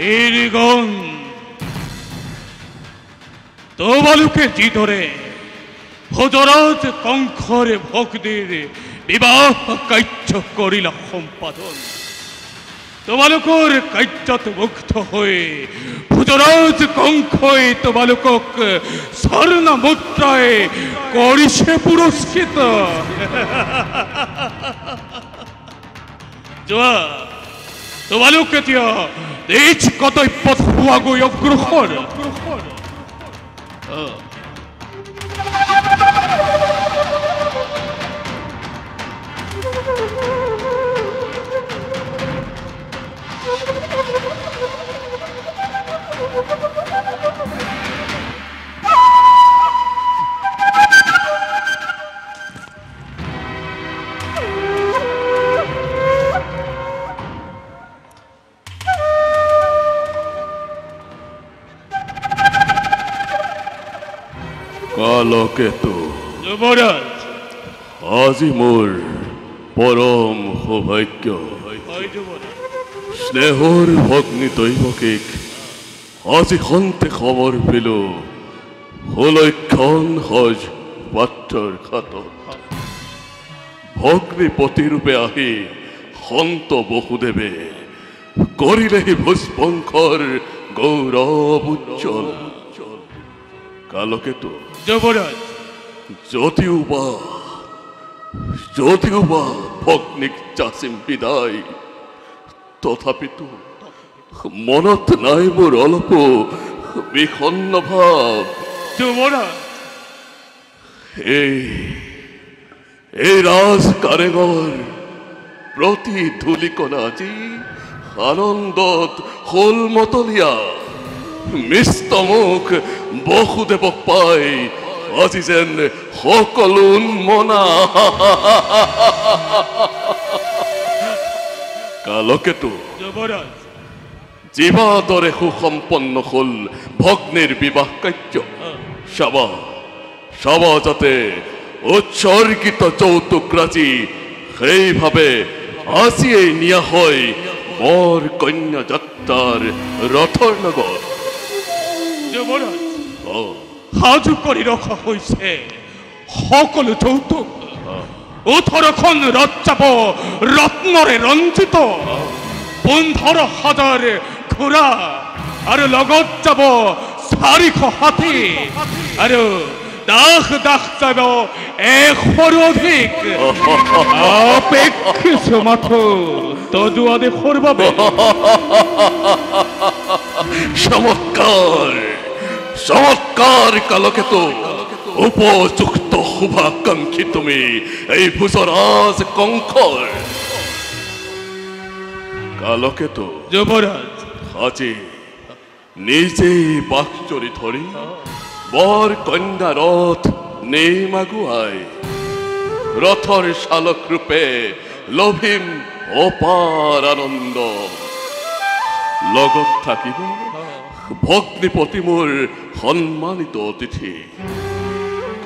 বীৰগণ তোমালোকে যিদৰে ভোজৰাজ কংসৰে ভক্তিৰ বিবাহ কাৰ্য কৰিলা সম্পাদন তোমালোকৰ কাৰ্যত মুগ্ধ হৈ ভোজৰাজ কংসই তোমালোকক স্বৰ্ণ মুদ্ৰাৰে কৰিছে পুৰস্কৃত যোৱা তোমালোক এতিয়া নিজ কৰ্তব্যত হোৱাগৈ অগ্ৰসৰ কালকেতু যুবৰাজ আজি মোৰ পৰম সৌভাগ্য স্নেহৰ ভগ্নী দৈৱকীক আজি সন্তে খবৰ পেলো সুলক্ষণ সজ পাত্ৰৰ ঘাটত ভগ্নী পতিৰূপে আহি সন্ত বসুদেৱে কৰিলেহি ভোজবংশৰ গৌৰৱ উজ্জ্বল কালকেতু যুবৰাজ যদিও বা ভগ্নীক যাচিম বিদায় তথাপিতো মনত নাই মোৰ অলপ বিষণ্ণ ভাৱ যুবৰাজ এই ৰাজ কাৰেঙৰ প্ৰতি ধূলিকণা আজি আনন্দত হ'ল মতলীয়া মিষ্টমুখ বসুদেৱক পাই আজি যেন সকলো উন্মনা কালকেতু যুবৰাজ জীৱাদৰে সুসম্পন্ন হ'ল ভগ্নীৰ বিবাহ কাৰ্য চাবা যাতে উৎসৰ্গিত যৌতুক ৰাজি সেইভাৱে আজিয়েই নিয়া হয় বৰ কন্যা যাত্ৰাৰ ৰথৰ লগত যুবৰাজ সাজু কৰি ৰখা হৈছে সকলো যৌতুক 18খন ৰথ যাব ৰত্নৰে ৰঞ্জিত 15,000 ঘোঁৰা আৰু লগত যাব 400 হাতী আৰু দাস যাব 100ৰো অধিক অপেক্ষিত মাথো তজোৱা দেশৰ বাবে চমৎকাৰ কালকেতু উপযুক্ত শুভাকাংক্ষী তুমি এই ভোজৰাজ কংসৰ কালকেতু যুবৰাজ আজি নিজেই বাকচৰি ধৰি বৰ কন্যা ৰথ নেমাগুৱাই ৰথৰ চালক ৰূপে লভিম অপাৰ আনন্দ লগত থাকিব ভগ্নীপতি মোৰ সন্মানিত অতিথি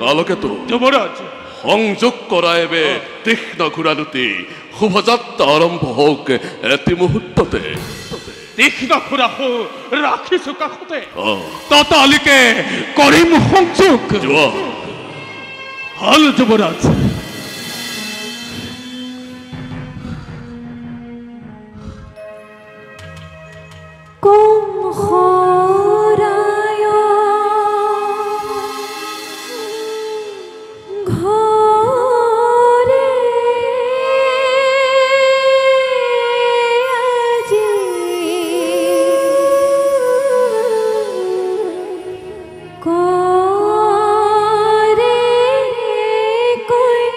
কালকেতু যুবৰাজ সংযোগ কৰাইবে তীক্ষ্ণ ঘোঁৰাদুটি শুভযাত্ৰা আৰম্ভ হওক এটি মুহূৰ্ততে তীক্ষ্ণ ঘোঁৰা ৰাখিছো কাষতে ততালিকে কৰিম সংযোগ যোৱা হল যুবৰাজ কৰে কই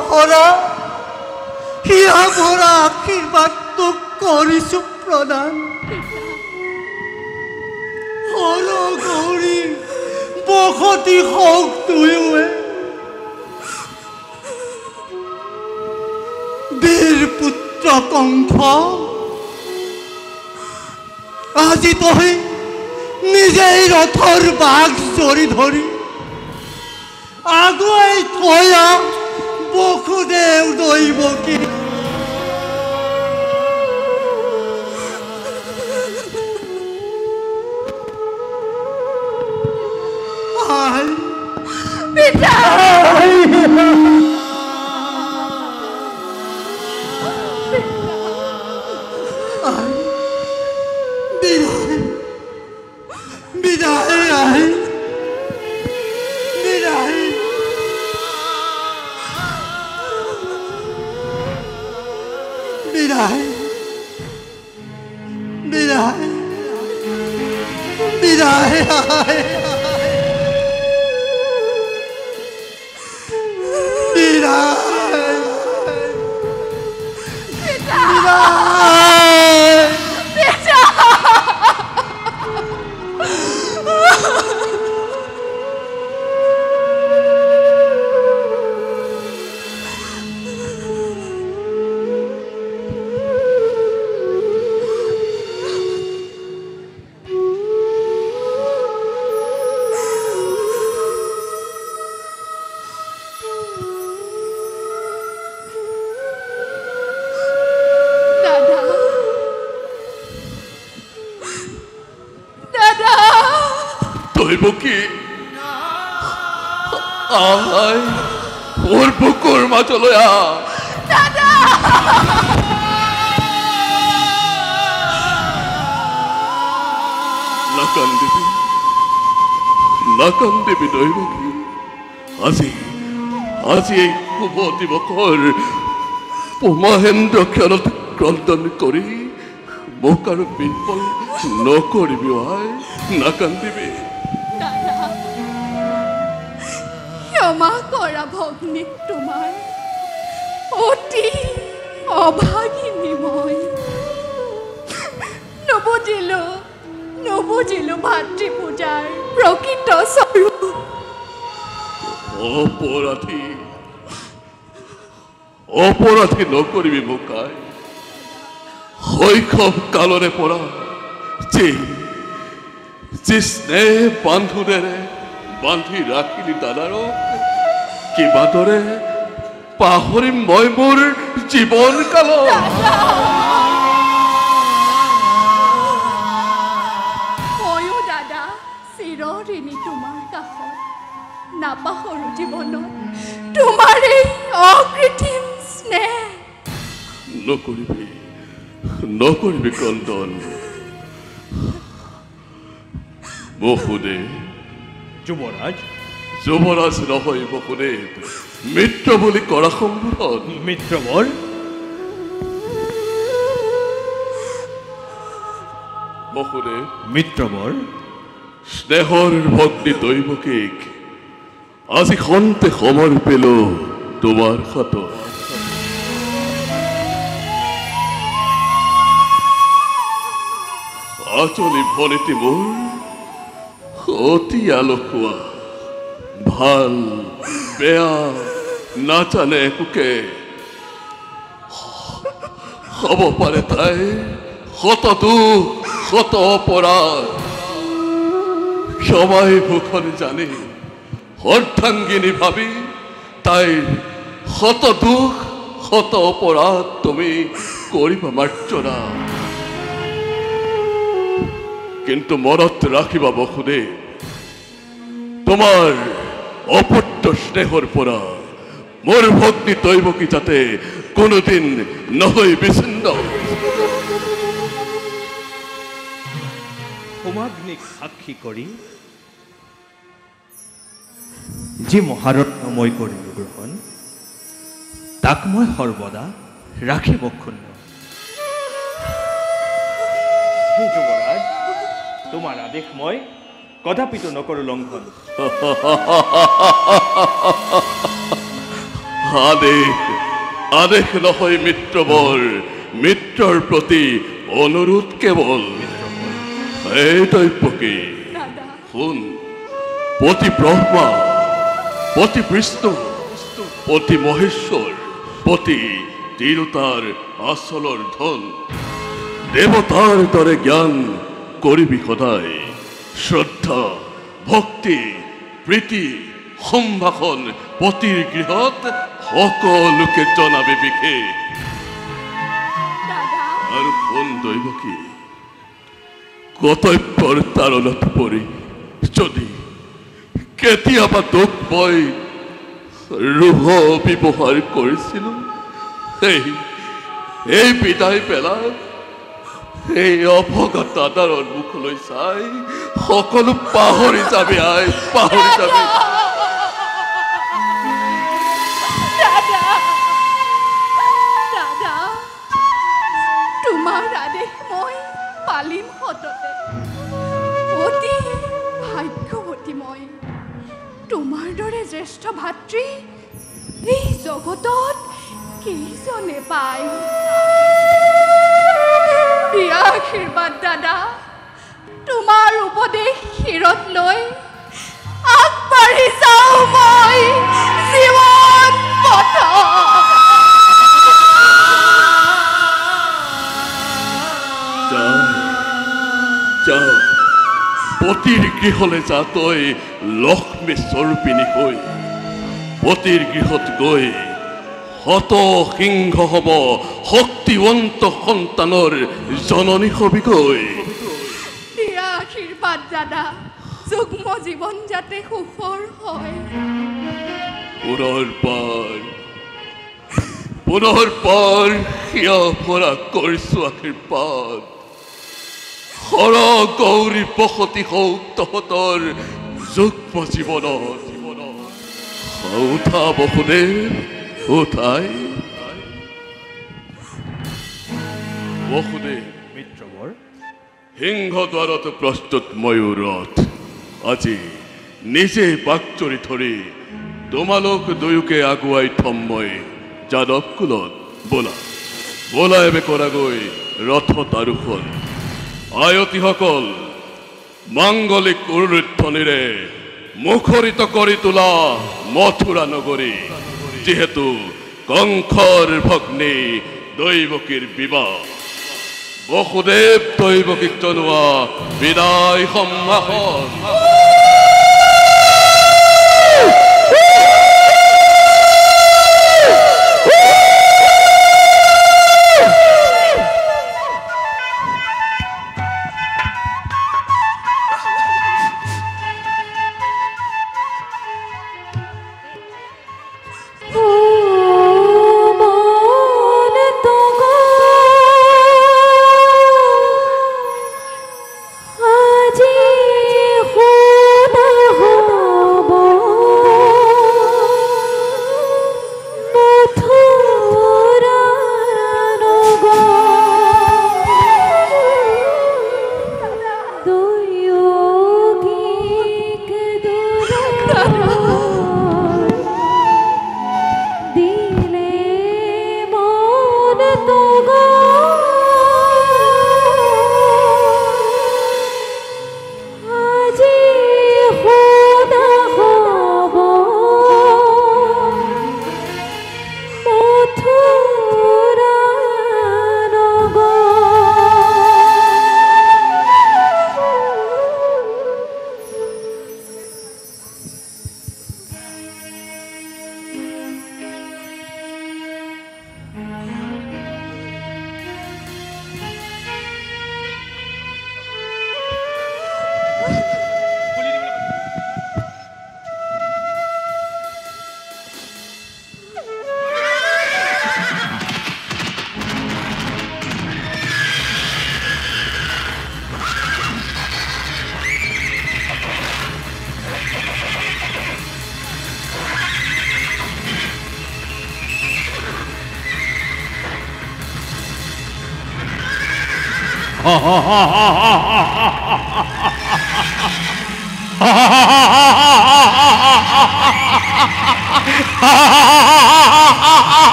ভৰা আশীৰ্বাদ তোক কৰিছো প্ৰদান হৰ গৌৰী বসতি হওক তুয়ো বীৰ পুত্ৰ কংস আজি তই নিজেই ৰথৰ বাঘ জৰি ধৰি আগুৱাই থয়া বসুদেৱ দৈৱকী দৈৱকী আহাই ওৰ বুকুৰ মাজলৈ নাকান্দিবি দৈৱকী আজি আজি এই শুভ দিৱসৰ মহেন্দ্ৰ ক্ষণত ক্ৰন্দন কৰি মোক আৰু বিফল নকৰিবি আই নাকান্দিবি ক্ষমা কৰা ভগ্নী তোমাৰ অতি অভাগিনী মই নবুজিলো ভাতৃ পূজাৰ প্ৰকৃত স্বৰূপ অপৰাধী নকৰিবি মোক আই শৈশৱ কালৰে পৰা যি স্নেহ বান্ধোনেৰে বান্ধি ৰাখিলি দাদাৰক কিবাদৰে পাহৰিম মই মোৰ জীৱন কালত ময়ো দাদা চিৰঋণী তোমাৰ কাষত নাপাহৰো জীৱনত তোমাৰ এই অকৃত্ৰিম স্নেহ নকৰিবি ক্ৰন্দন বসুদেৱ যুৱৰাজ নহয় বসুদেৱ মিত্ৰ বুলি কৰা সম্বোধন মিত্ৰবৰ বসুদেৱ মিত্ৰবৰ স্নেহৰ ভগ্নী দৈৱকীক আজি খন্তে সমৰ্পিল তোমাৰ হাতত আচলি ভনীতি মোৰ অতি আলসুৱা ভাল বেয়া নাজানে একোকে হ'ব পাৰে তাই শত দুখ শত অপৰাধ ক্ষমাই ভূষণ জানি অৰ্ধাংগিনী ভাবি তাইৰ শত দুখ শত অপৰাধ তুমি কৰিবা মাৰ্জনা কিন্তু মনত ৰাখিবা বসুদেৱ তোমাৰ অপূৰ্ব স্নেহৰ পৰা মোৰ ভগ্নী দৈৱকী যাতে কোনোদিন নহয় বিচ্ছিন্ন হোমাগ্নিক সাক্ষী কৰি যি মহাৰত্ন মই কৰিলোঁ গ্ৰহণ তাক মই সৰ্বদা ৰাখিব ক্ষুণ্ণ হে যুৱৰাজ তোমাৰ আদেশ মই কদাপিতো নকৰোঁ লংঘন আদেশ আদেশ নহয় মিত্ৰবৰ মিত্ৰৰ প্ৰতি অনুৰোধ কেৱল এই দৈৱকী দাদা শুন পতি ব্ৰহ্মা পতি বিষ্ণু পতি মহেশ্বৰ পতি তিৰোতাৰ আচলৰ ধন দেৱতাৰ দৰে জ্ঞান কৰিবি সদায় শ্ৰদ্ধা ভক্তি প্ৰীতি সম্ভাষণ পতিৰ গৃহত সকলোকে জনাবি বিশেষ দাদা আৰু কোন দৈৱকী কৰ্তব্যৰ তাৰণত পৰি যদি কেতিয়াবা তোক মই ৰোহ ব্যৱহাৰ কৰিছিলো এই বিদায় পেলাই এই অভগা দাদাৰ মুখলৈ চাই সকলো পাহৰি যাবি আই পাহৰি যাবি দাদা দাদা তোমাৰ আদেশ মই পালিম সততে অতি ভাগ্যৱতী মই তোমাৰ দৰে জ্যেষ্ঠ ভাতৃ এই জগতত কেইজনে পায় দিয়া আশীৰ্বাদ দাদা তোমাৰ উপদেশ শিৰত লৈ আগবাঢ়ি যাওঁ মই জীৱন পথত যা পতিৰ গৃহলৈ যা তই লক্ষ্মী স্বৰূপিনী হৈ পতিৰ গৃহত গৈ শত সিংহ হব শক্তিৱন্ত সন্তানৰ জননী হবিগৈ দিয়া আশীৰ্বাদ দাদা যুগ্ম জীৱন যাতে সুখৰ হয় পুনৰ পাৰ সিয়া ভৰা কৰিছো আশীৰ্বাদ হৰ গৌৰী বসতি হওক তহঁতৰ যুগ্ম জীৱনত উঠা বসুদেৱ উঠাই বসুদেৱ মিত্ৰবৰ সিংহদ্বাৰত প্ৰস্তুত ময়ূৰত আজি নিজে বাকচৰি ধৰি তোমালোক দুয়োকে আগুৱাই থম মই যাদৱ কুলত বোলা এবে কৰাগৈ ৰথত আৰোহণ আয়তীসকল মাংগলিক উৰুধ্বনিৰে মুখৰিত কৰি তোলা মথুৰা নগৰী যিহেতু কংসৰ ভগ্নী দৈৱকীৰ বিবাহ বসুদেৱ দৈৱকীক জনোৱা বিদায় সম্ভাষণ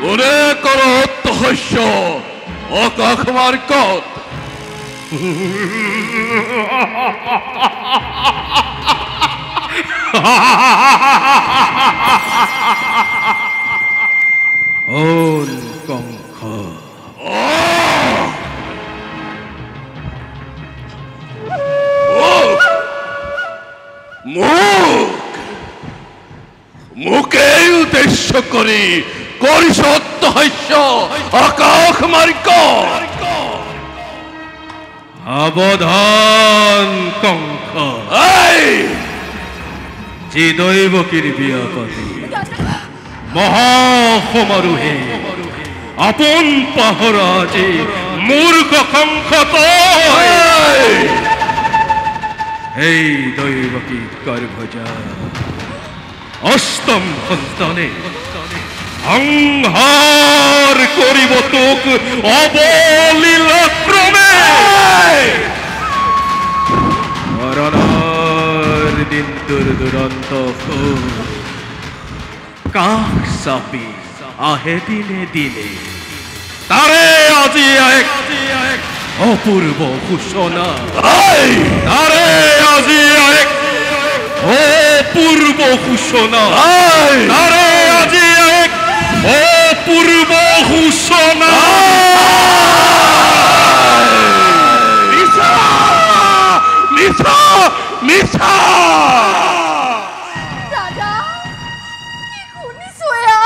ওরে কর অত্যহস্য অকাখ মার্কত ওল কঙ্খ মুখে উদ্দেশ্য করি করিস অত্যহস্য অকাখ মার্কত অবধান কঙ্খ এই যে দৈবকীর বিয়াপতি মহাসমারোহে আপন পাহরাজে মূর্খ কঙ্খ এই দৈবকী গর্ভজা অষ্টম সন্তানে সংহার করিব তোক অবলীলা ক্রমে মরণার দিন দুর্দুরন্ত কাক সাপি আহে দিনে দিনে তারে আজি এক অপূর্ব ঘোষণা তারে আজি এক অপূর্ব ঘোষণা তারে আজি এক অপূর্ব ঘোষণা মিছা মিছা মিছা দাদা কি শুনিছো এয়া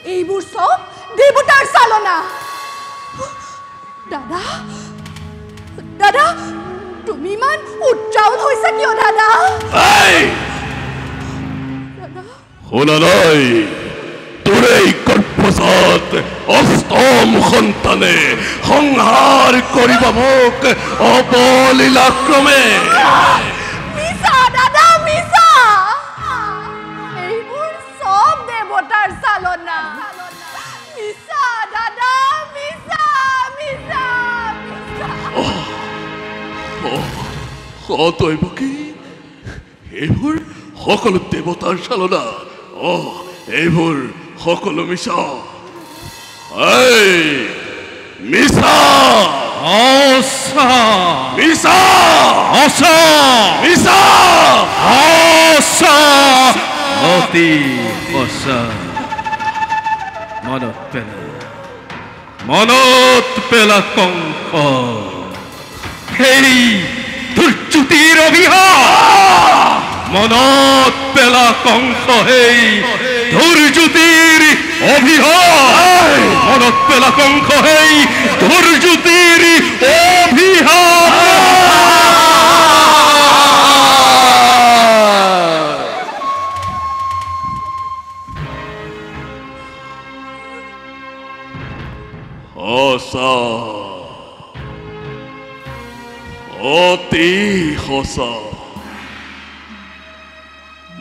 এইবোৰ সব দেৱতাৰ চালনা দাদা দাদা তুমি ইমান উত্ৰাউল হৈছা কিয় দাদা দাদা শুনা নাই তোৰ এই গৰ্ভজাত অষ্টম সন্তানে সংহাৰ কৰিব মোক অবলীলাক্ৰমে মিছা দাদা মিছা এইবোৰ সব দেৱতাৰ চালনা মিছা দাদা মিছা মিছা মিছা তৈব কি এইবোৰ সকলো দেৱতাৰ চালনা এইবোৰ সকলো মিছা মিছা আশা মিছা আশা মিছা আশা অতি আশা মনত পেলা কঙ্ক সেই দুৰ্যুতিৰ অভিশাপ মনত পেলা কঙ্ক সেই দুৰ্যুতিৰ অভিশাপ মনত পেলা কঙ্ক সেই দুৰ্যুতিৰ অভিশাপ সঁচা অতি সঁচা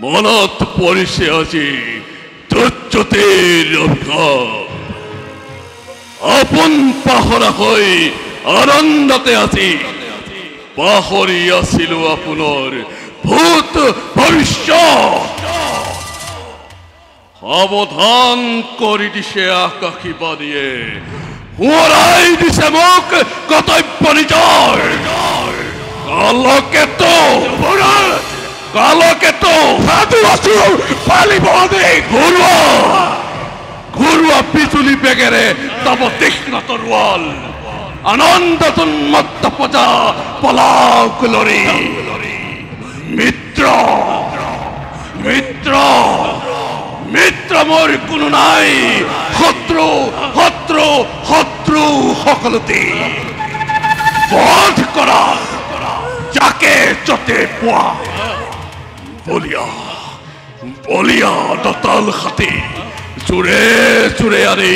মনত পৰিছে আজি দুৰ্যুতিৰ অভিশাপ আপোন পাহৰা হৈ আনন্দতে আজি পাহৰি আছিলো আপোনাৰ ভূত ভৱিষ্যত সাৱধান কৰি দিছে আকাশীবাণীয়ে সোঁৱৰাই দিছে মোক কৰ্তব্য নিজৰ কালকেতো সাধু আছো পালিব ঘৰুৱা বিজুলী বেগেৰে তব তীক্ষ্ণ তৰোৱাল আনন্দ উন্মত্ত প্ৰজা পলাওক লৰি মিত্ৰ মিত্ৰ মিত্ৰ মোৰ কোনো নাই শত্ৰু শত্ৰু শত্ৰু সকলোতে বধ কৰা যাকে যতে পোৱা বলিয়া বলিয়া দতাল হাতী জোৰে জোৰে আনি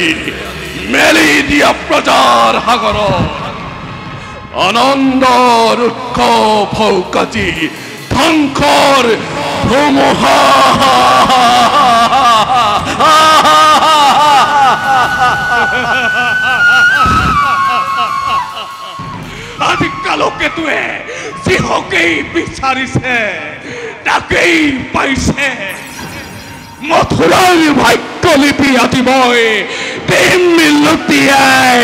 মেলি দিয়া প্ৰজাৰ সাগৰত আনন্দৰ উৎসৱ হওক আজি ধ্বংসৰ ধুমুহা আজি কালকেতুৱে যিহকেই বিচাৰিছে তাকেই পাইছে। মথুৰাৰ ভাগ্যলিপি আজি মই দিম লুটিয়াই।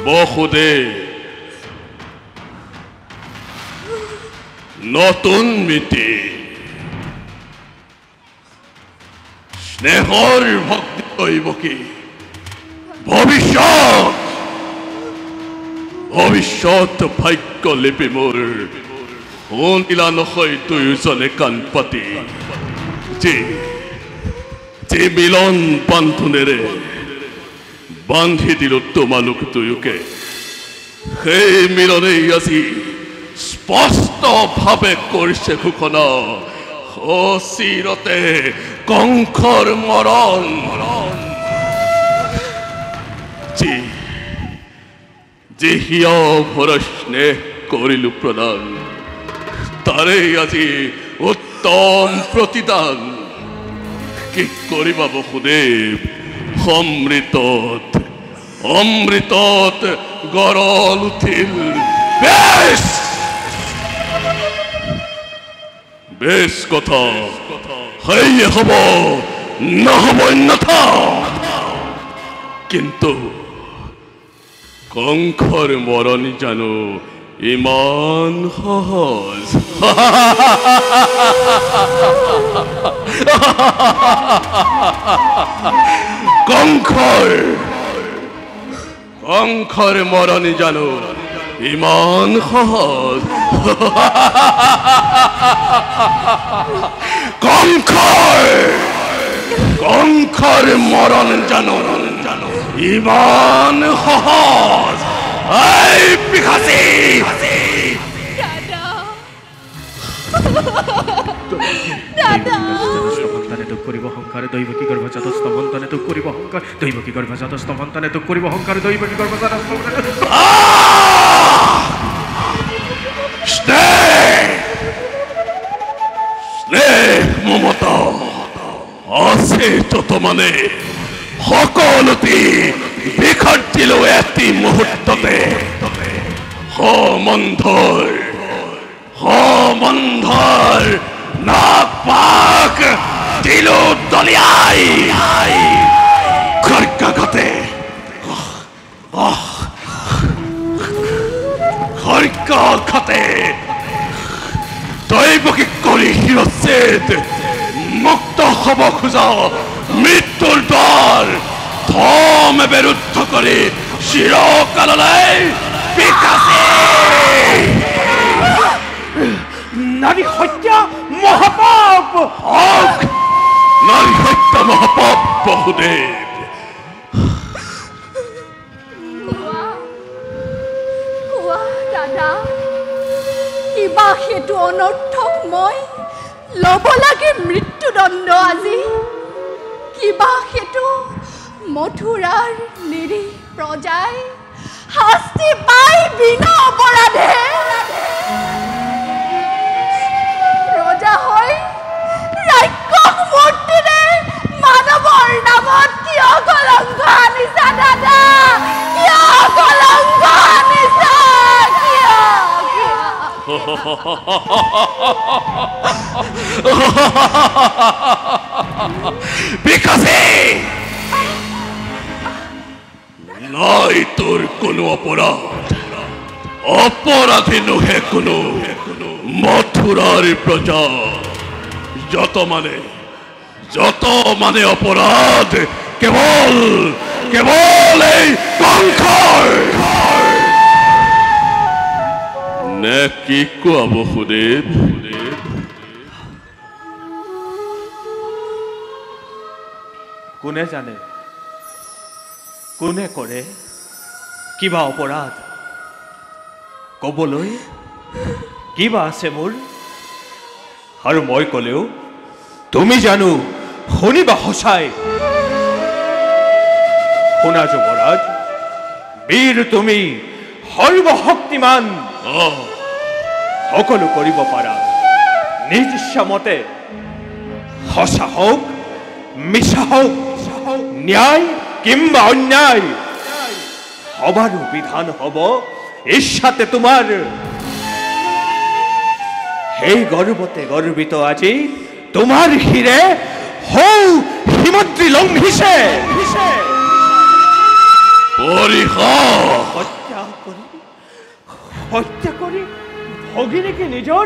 বসুদেৱ, নতুন মিতি স্নেহৰ ভক্তি কৰিব কি? ভৱিষ্যত ভাগ্য লিপি মোৰ শুনিলা নহয় দুয়োজনে কাণ পাতি। যি মিলন বান্ধোনেৰে বান্ধি দিল তোমালোক দুয়োকে, সেই মিলনেই আজি স্পষ্টভাৱে কৰিছে ঘোষণা, অচিৰতে কংসৰ মৰণ। যি হিয়া ভৰা স্নেহ কৰিলো প্ৰদান, তাৰে আজি উত্তম প্ৰতিদান। কি কৰিবা বসুদেৱ, অমৃতত গৰল উঠিল বেশ কথা, সেয়ে হব নহব অন্যথা। কিন্তু কংসৰ মৰণ জানো ইমান সহজ? কংসৰ মৰণ জানো ইমান সহজ? কংসৰ মৰণ জানো ইমান সহজ? এই পিশাচী! সন্তানে দুখ কৰিব সংসাৰে দৈৱকী গৰ্ভজাত স্তমন্তনে দুখ কৰিব সংসাৰ দৈৱকী গৰ্ভজাত স্তমন্তনে দুখ কৰিব সংসাৰে দৈৱকী গৰ্ভজাত স্নেহ মমতা আছে যত মানে সকলোতে বিখৰ্জিলো এটি মুহূৰ্ততে। মন্ধৰ নাক পাক দিলো দলিয়াই। খড়কাঘাতে দৈৱকী কৰি শিৰচ্ছেদ মুক্ত হব খোজা মৃত্যুৰ দ্বাৰ ধৰ্মে ৰুদ্ধ কৰি চিৰকাললৈ পিশাচী! নাৰী হত্যা মহাপাপ। নাৰী হত্যা মহাপাপ বসুদেৱ। দাদা, কিবা সেইটো অনৰ্থক মই ল'ব লাগে মৃত্যুদণ্ড আজি। কিবা সেইটো মথুৰাৰ নিৰীহ প্ৰজাই শাস্তি পাই বিনা অপৰাধে ৰজা হৈ ৰাক্ষস মূৰ্তিৰে মানৱৰ নামত কিয় কলংক আনিছা দাদা? কিয় কলংক আনিছা? পিশাচী! নাই তোৰ কোনো অপৰাধী নহে কোনো মথুৰাৰ প্ৰজা। যত মানে অপৰাধ কেৱল এই কংসৰ। নে কি কোৱা বসুদেৱ? কোনে জানে, কোনে কৰে কিবা অপৰাধ? ক'বলৈ কিবা আছে মোৰ? আৰু মই ক'লেও তুমি জানো শুনিবা সঁচাই? শুনা যুৱৰাজ, বীৰ তুমি, সৰ্বশক্তিমান, সকলো কৰিব পাৰা। নিজ ইচ্ছামতে সঁচা হওক, মিছা হওক, ন্যায় কিংবা অন্যায়, সবাৰো বিধান হব ইচ্ছাতে তোমাৰ। সেই গৰ্বতে গৰ্বিত আজি তোমাৰ শিৰে হৌ হিমদ্ৰী লংঘিছে। হত্যা কৰি ভগিনীকে নিজৰ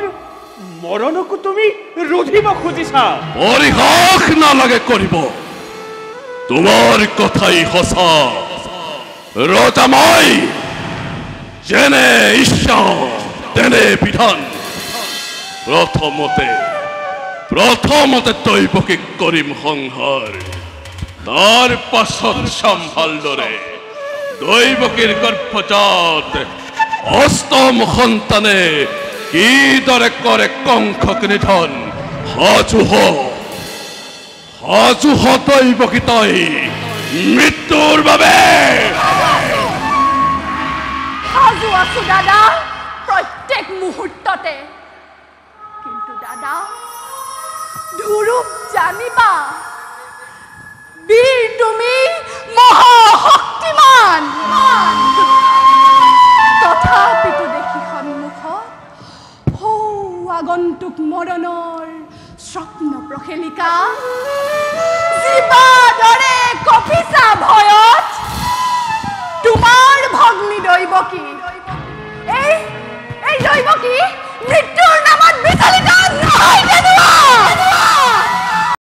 মৰণকো তুমি ৰুধিব খুজিছা। পৰিহাস নালাগে কৰিব, তোমাৰ কথাই সঁচা। ৰজা মই, যেনে ইচ্ছা তেনে বিধান। প্ৰথমতে দৈৱকীক কৰিম সংহাৰ, তাৰ পাছত চাম ভালদৰে দৈৱকীৰ গৰ্ভজাত অষ্টম সন্তানে কিদৰে কৰে কংসক নিধন। সাজু হ দৈৱকী তই মৃত্যুৰ বাবে। সাজু আছো দাদা প্ৰত্যেক মুহূৰ্ততে, কিন্তু দাদা ধুৰুপ জানিবা, বীৰ তুমি মহাশক্তিমান। তথাপিতো দেখি সন্মুখত হৌ আগন্তুক মৰণৰ স্বপ্ন প্ৰহেলিকা, জীৱা দৰে কঁপিছা ভয়ত তোমাৰ ভগ্নী দৈৱকী। এই দৈৱকী